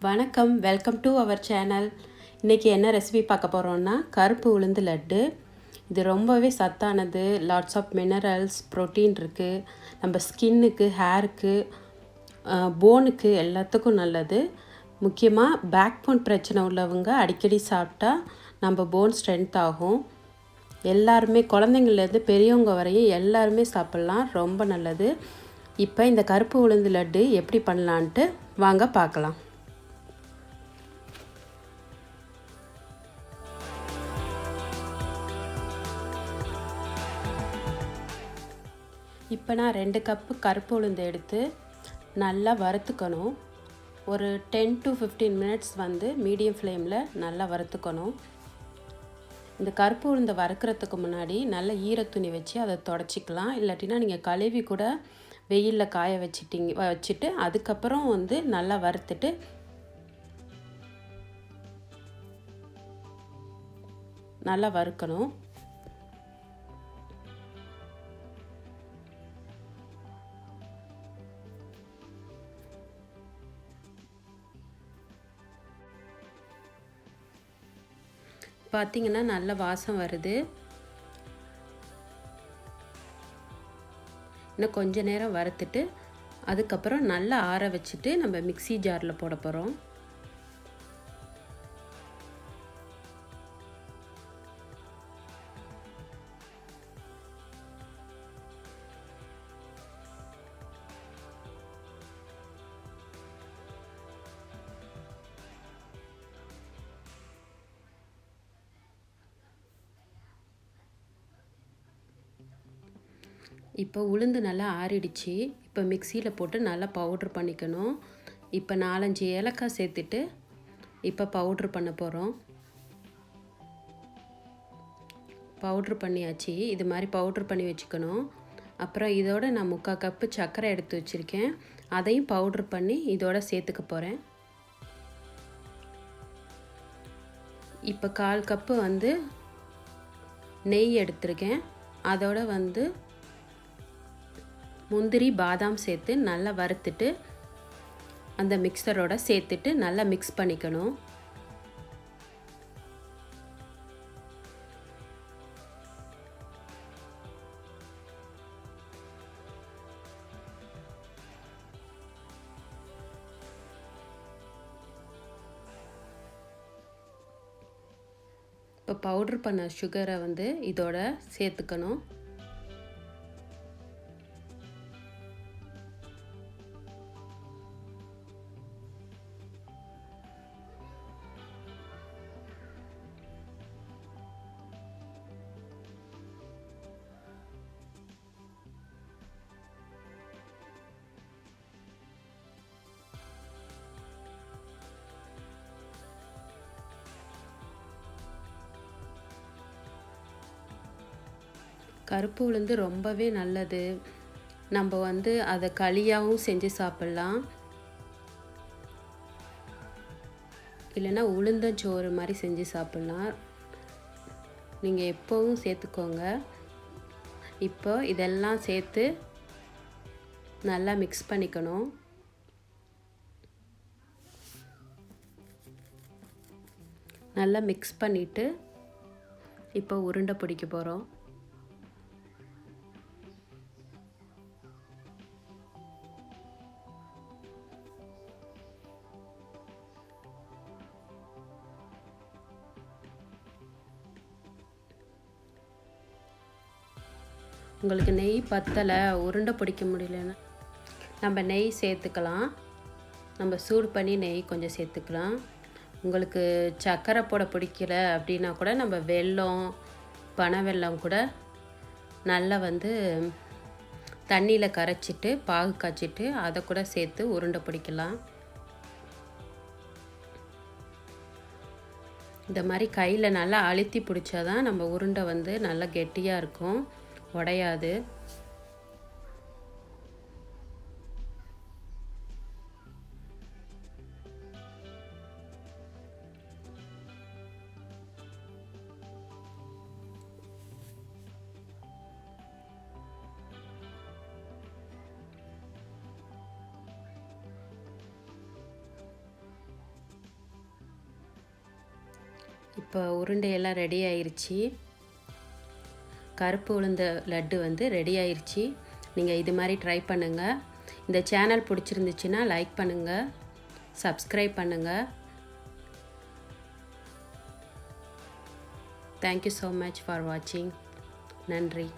வணக்கம், welcome to our channel. இன்றைக்கி என்ன ரெசிபி பார்க்க போகிறோன்னா கருப்பு உளுந்து லட்டு. இது ரொம்பவே சத்தானது. லாட்ஸ் ஆஃப் மினரல்ஸ், ப்ரோட்டீன் இருக்குது. நம்ம ஸ்கின்னுக்கு, ஹேருக்கு, போனுக்கு எல்லாத்துக்கும் நல்லது. முக்கியமாக பேக் போன் பிரச்சனை உள்ளவங்க அடிக்கடி சாப்பிட்டா நம்ம போன் ஸ்ட்ரென்த் ஆகும். எல்லாருமே, குழந்தைங்கள்லேருந்து பெரியவங்க வரையும் எல்லாருமே சாப்பிட்லாம், ரொம்ப நல்லது. இப்போ இந்த கருப்பு உளுந்து லட்டு எப்படி பண்ணலான்ட்டு வாங்க பார்க்கலாம். இப்போ நான் 2 கப்பு கருப்பு உளுந்து எடுத்து நல்லா வறுத்துக்கணும். ஒரு 10 to 15 மினிட்ஸ் மீடியம் ஃப்ளேமில் நல்லா வறுத்துக்கணும். இந்த கருப்பு உளுந்தை வறுக்கிறதுக்கு முன்னாடி நல்ல ஈரத்துணி வச்சு அதை தொடச்சிக்கலாம். இல்லாட்டினா நீங்கள் கழுவி கூட வெயிலில் காய வச்சுட்டு அதுக்கப்புறம் நல்லா வறுத்துட்டு நல்லா வறுக்கணும். பார்த்திங்கன்னா நல்ல வாசம் வருது. இன்னும் கொஞ்ச நேரம் வறுத்துட்டு அதுக்கப்புறம் நல்லா ஆற வச்சுட்டு நம்ம மிக்ஸி ஜாரில் போட போகிறோம். இப்போ உளுந்து நல்லா ஆறிடுச்சு. இப்போ மிக்சியில் போட்டு நல்லா பவுட்ரு பண்ணிக்கணும். இப்போ 4-5 ஏலக்காய் சேர்த்துட்டு இப்போ பவுட்ரு பண்ண போகிறோம். பவுட்ரு பண்ணியாச்சு. இது மாதிரி பவுட்ரு பண்ணி வச்சுக்கணும். அப்புறம் இதோட நான் 3/4 கப்பு சர்க்கரை எடுத்து வச்சுருக்கேன். அதையும் பவுட்ரு பண்ணி இதோட சேர்த்துக்க போகிறேன். இப்போ 1/4 கப்பு நெய் எடுத்திருக்கேன். அதோட முந்திரி, பாதாம் சேர்த்து நல்லா வறுத்துட்டு அந்த மிக்சரோட சேர்த்துட்டு நல்லா மிக்ஸ் பண்ணிக்கணும். இப்போ பவுட்ரு பண்ண சுகரை இதோட சேர்த்துக்கணும். கருப்பு உளுந்து ரொம்பவே நல்லது. நம்ம அதை களியாகவும் செஞ்சு சாப்பிட்லாம். இல்லைன்னா உளுந்தஞ்சோறு மாதிரி செஞ்சு சாப்பிட்லாம். நீங்கள் எப்போவும் சேர்த்துக்கோங்க. இப்போ இதெல்லாம் சேர்த்து நல்லா மிக்ஸ் பண்ணிக்கணும். நல்லா மிக்ஸ் பண்ணிவிட்டு இப்போ உருண்டை பிடிக்க போகிறோம். உங்களுக்கு நெய் பத்தலை, உருண்டை பிடிக்க முடியலன்னா நம்ம நெய் சேர்த்துக்கலாம். நம்ம சூடு பண்ணி நெய் கொஞ்சம் சேர்த்துக்கலாம். உங்களுக்கு சர்க்கரை போட பிடிக்கல அப்படின்னா கூட நம்ம வெல்லம், பனை வெல்லம் கூட நல்லா தண்ணியில் கரைச்சிட்டு பாகு காய்ச்சிட்டு அதை கூட சேர்த்து உருண்டை பிடிக்கலாம். இந்த மாதிரி கையில் நல்லா அழுத்தி பிடிச்சாதான் நம்ம உருண்டை நல்லா கெட்டியாக இருக்கும், உடையாது. இப்போ உருண்டையெல்லாம் ரெடி ஆயிருச்சு. கருப்பு உளுந்த லட்டு வந்து ரெடி ஆயிருச்சு. நீங்கள் இது மாதிரி ட்ரை பண்ணுங்கள். இந்த சேனல் பிடிச்சிருந்துச்சுன்னா லைக் பண்ணுங்கள், சப்ஸ்கிரைப் பண்ணுங்கள். தேங்க்யூ ஸோ மச் ஃபார் வாட்சிங். நன்றி.